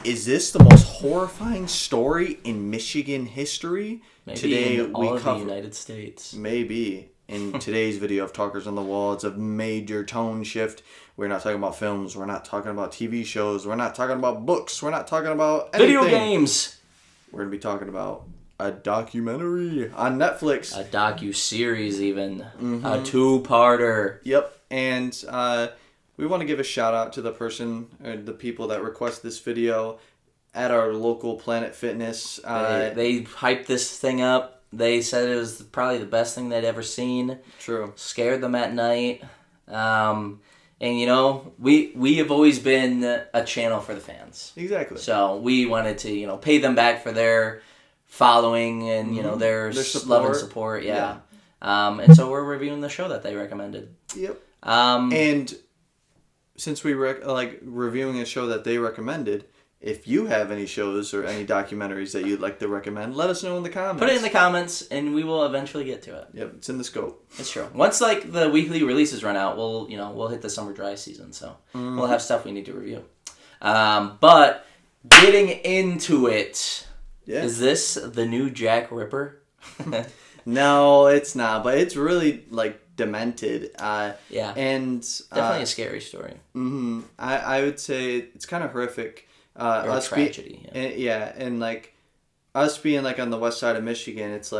is this the most horrifying story in Michigan history? Maybe Today in all of the United States. Maybe. In today's video of Talkers on the Wall, it's a major tone shift. We're not talking about films. We're not talking about TV shows. We're not talking about books. We're not talking about anything. Video games. We're going to be talking about a documentary on Netflix. A docu-series even. Mm-hmm. A two-parter. Yep. And we want to give a shout out to the person, or the people that request this video at our local Planet Fitness. They hyped this thing up. They said it was probably the best thing they'd ever seen. True. Scared them at night. And, you know, we have always been a channel for the fans. Exactly. So we wanted to, you know, pay them back for their following and, you know, their love and support. Yeah. And so we're reviewing the show that they recommended. Yep. And since we reviewing a show that they recommended, if you have any shows or any documentaries that you'd like to recommend, let us know in the comments. Put it in the comments, and we will eventually get to it. Yep, it's in the scope. It's true. Once the weekly releases run out, we'll hit the summer dry season, so we'll have stuff we need to review. But getting into it, is this the new Jack Ripper? No, it's not. But it's really demented. Yeah, and definitely a scary story. Mm-hmm. I would say it's kind of horrific. Or a tragedy. And us being on the west side of Michigan, it's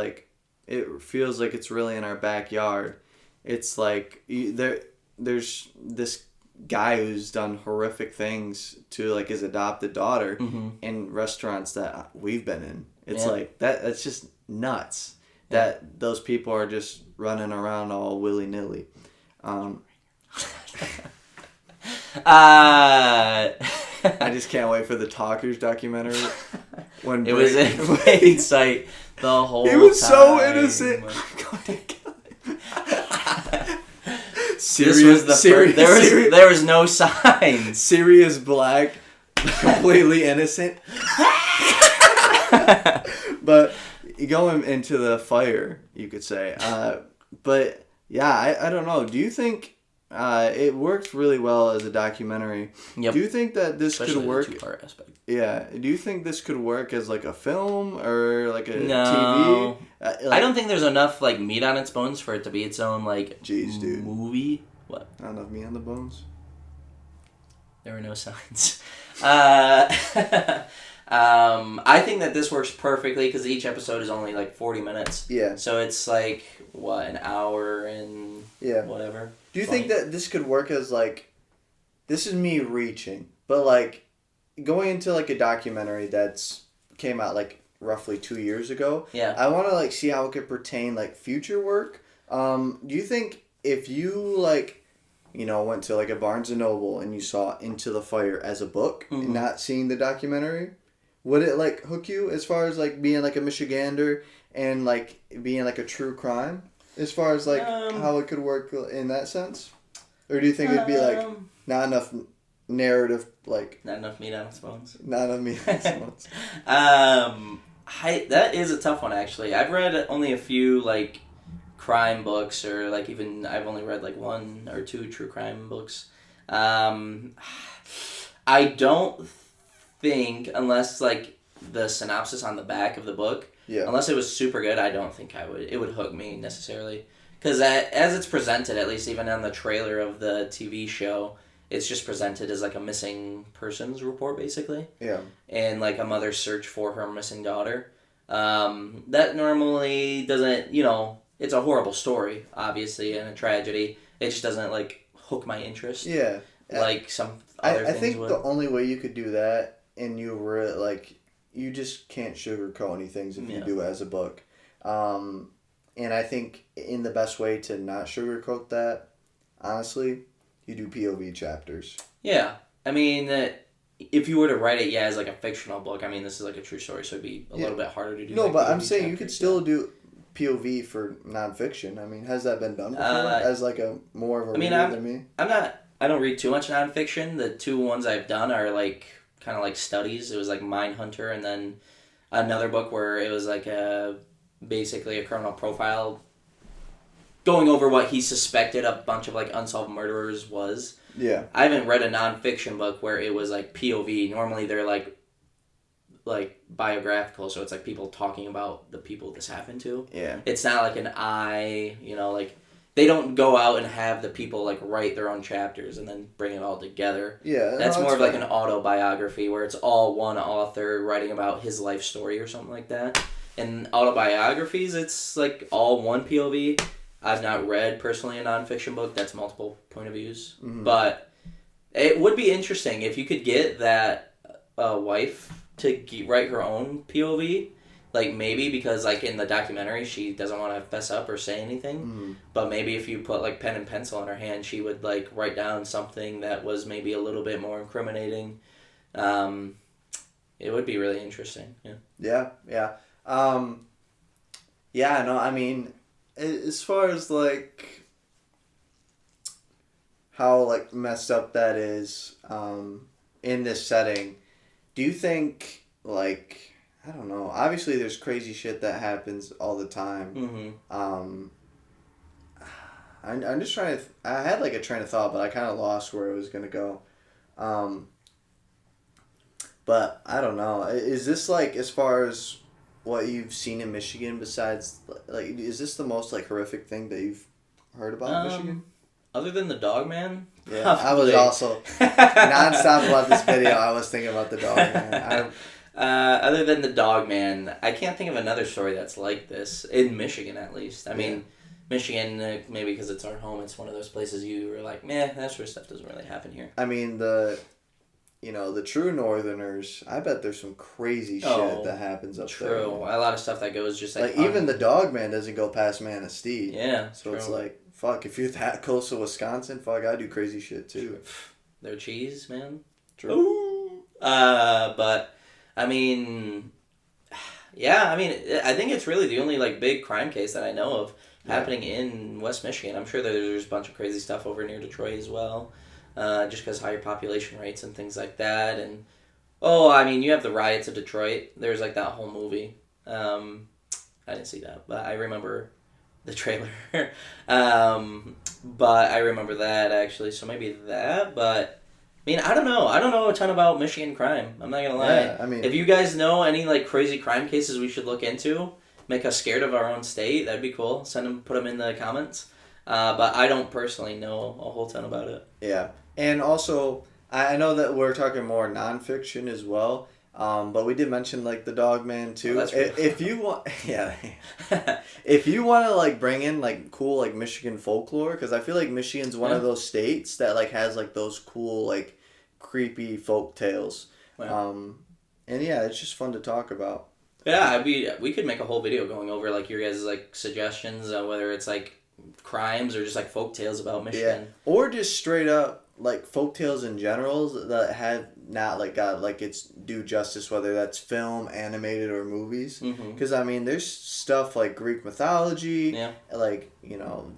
it feels like it's really in our backyard. It's there's this guy who's done horrific things to his adopted daughter in restaurants that we've been in. It's that's just nuts that those people are just running around all willy-nilly. I just can't wait for the Talkers documentary. When it was in plain sight the whole time. He was so innocent. There was no signs. Sirius Black, completely innocent. But going into the fire, you could say. But yeah, I don't know. Do you think it works really well as a documentary? Yep. Do you think that this could work? The two-part aspect. Yeah. Do you think this could work as a film or a No. TV? I don't think there's enough meat on its bones for it to be its own Jeez, dude. movie. What? Not enough meat on the bones. There were no signs. I think that this works perfectly because each episode is only 40 minutes. Yeah. So it's an hour and whatever. Do you think that this could work as this is me reaching, but going into a documentary that's came out roughly 2 years ago? Yeah. I want to see how it could pertain future work. Do you think if you went to a Barnes and Noble and you saw Into the Fire as a book and not seeing the documentary, would it hook you as far as being a Michigander and being a true crime? As far as how it could work in that sense? Or do you think it'd be not enough narrative not enough meat on its bones? Not enough meat on its bones. That is a tough one actually. I've read only a few crime books or even I've only read 1 or 2 true crime books. I don't think unless the synopsis on the back of the book. Yeah. Unless it was super good, I don't think it would hook me necessarily. Because as it's presented, at least even on the trailer of the TV show, it's just presented as a missing persons report, basically. Yeah. And a mother's search for her missing daughter. That normally doesn't, it's a horrible story, obviously, and a tragedy. It just doesn't, hook my interest. Yeah. Some other things I think would. The only way you could do that, and you were, you just can't sugarcoat any things if you do it as a book. And I think in the best way to not sugarcoat that, honestly, you do POV chapters. Yeah. I mean, if you were to write it, as a fictional book, I mean, this is a true story, so it'd be a little bit harder to do. No, but POV I'm saying chapters, you could still do POV for nonfiction. I mean, has that been done before as a more of a reader than me? I don't read too much nonfiction. The 2 ones I've done are kind of studies. It was Mindhunter, and then another book where it was basically a criminal profile going over what he suspected a bunch of unsolved murderers was. Yeah. I haven't read a nonfiction book where it was POV. Normally they're like biographical, so it's like people talking about the people this happened to. Yeah. It's not like like they don't go out and have the people like write their own chapters and then bring it all together. Yeah. That's more of like an autobiography where it's all one author writing about his life story or something like that. In autobiographies, it's like all one POV. I've not read personally a nonfiction book that's multiple point of views, but it would be interesting if you could get that wife to write her own POV. Like, maybe because, like, in the documentary, she doesn't want to fess up or say anything. But maybe if you put, like, pen and pencil in her hand, she would, like, write down something that was maybe a little bit more incriminating. It would be really interesting. Yeah. Yeah. No, I mean, as far as, like, how, like, messed up that is in this setting, do you think, like... I don't know. Obviously, there's crazy shit that happens all the time. I'm just trying to... I had, like, a train of thought, but I kind of lost where it was going to go. But, I don't know. Is this, like, as far as what you've seen in Michigan besides... Like, is this the most, like, horrific thing that you've heard about Michigan? Other than the dog man? Yeah, probably. I was also... nonstop about this video, I was thinking about the dog man. Other than the dog man, I can't think of another story that's like this, in Michigan at least. I mean, Michigan, maybe because it's our home, it's one of those places you were like, meh, that sort of stuff doesn't really happen here. I mean, the true Northerners, I bet there's some crazy shit that happens up there. True. A lot of stuff that goes just like... even the dog man doesn't go past Manistee. Yeah, so true. It's like, fuck, if you're that close to Wisconsin, fuck, I do crazy shit too. Their cheese, man. True. Ooh. But... I mean, I think it's really the only, like, big crime case that I know of happening in West Michigan. I'm sure that there's a bunch of crazy stuff over near Detroit as well, just because higher population rates and things like that. And, you have the riots of Detroit. There's, like, that whole movie. I didn't see that, but I remember the trailer. But I remember that, actually, so maybe that, but... I mean, I don't know. I don't know a ton about Michigan crime. I'm not gonna lie. Yeah, I mean, if you guys know any like crazy crime cases we should look into, make us scared of our own state, that'd be cool. Put them in the comments. But I don't personally know a whole ton about it. Yeah, and also I know that we're talking more nonfiction as well. But we did mention like the dog man too. If you want, if you want to like bring in like cool like Michigan folklore, because I feel like Michigan's one of those states that like has like those cool like creepy folk tales. And it's just fun to talk about. Yeah, we could make a whole video going over like your guys' like suggestions on whether it's like crimes or just like folk tales about Michigan. Yeah, or just straight up like folk tales in general that have not like got like its due justice, whether that's film, animated, or movies. Because I mean, there's stuff like Greek mythology, like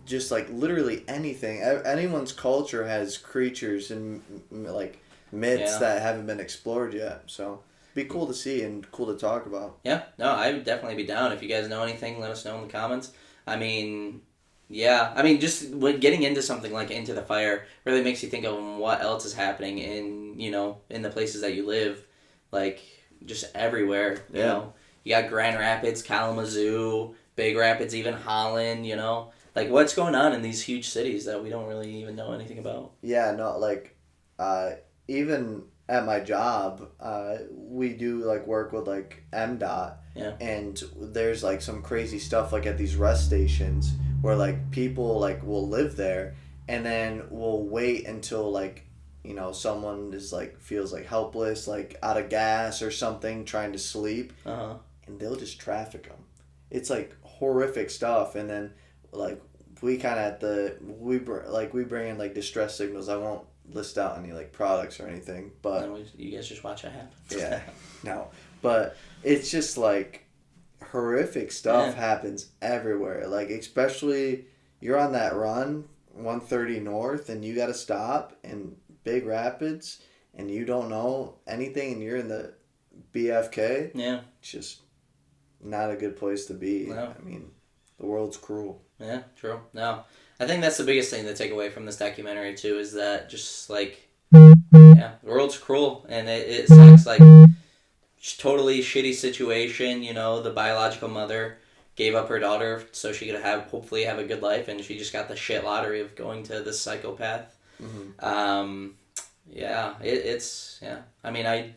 just like literally anything. Anyone's culture has creatures and like myths that haven't been explored yet. So be cool to see and cool to talk about. Yeah, no, I would definitely be down. If you guys know anything, let us know in the comments. I mean, just when getting into something like Into the Fire really makes you think of what else is happening in the places that you live, like just everywhere. You know, you got Grand Rapids, Kalamazoo, Big Rapids, even Holland. Like what's going on in these huge cities that we don't really even know anything about. Yeah, no, like even at my job, we do like work with like MDOT. Yeah. And there's like some crazy stuff like at these rest stations where like people like will live there and then will wait until like someone is like feels like helpless, like out of gas or something, trying to sleep, and they'll just traffic them. It's like horrific stuff. And then like we kind of we bring in like distress signals. I won't list out any like products or anything, but you guys just watch it happen. Yeah, no, but it's just like horrific stuff happens everywhere. Like especially you're on that run 130 north and you got to stop in Big Rapids and you don't know anything and you're in the BFK. Yeah, it's just not a good place to be. No. I mean, the world's cruel. Yeah, true. No, I think that's the biggest thing to take away from this documentary too, is that just like, the world's cruel and it sucks. Like, totally shitty situation. You know, the biological mother gave up her daughter so she could hopefully have a good life, and she just got the shit lottery of going to this psychopath. Yeah, it's yeah. I mean, I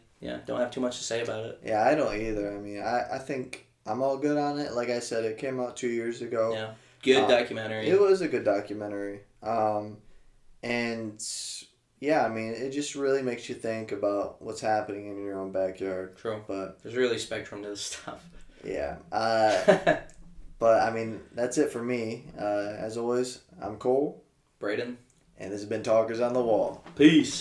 don't have too much to say about it. Yeah, I don't either. I mean, I think I'm all good on it. Like I said, it came out 2 years ago. Yeah, good documentary. It was a good documentary. And yeah, I mean, it just really makes you think about what's happening in your own backyard. True. But there's really spectrum to this stuff. Yeah. But I mean, that's it for me. As always, I'm Cole. Braden. And this has been Talkers on the Wall. Peace.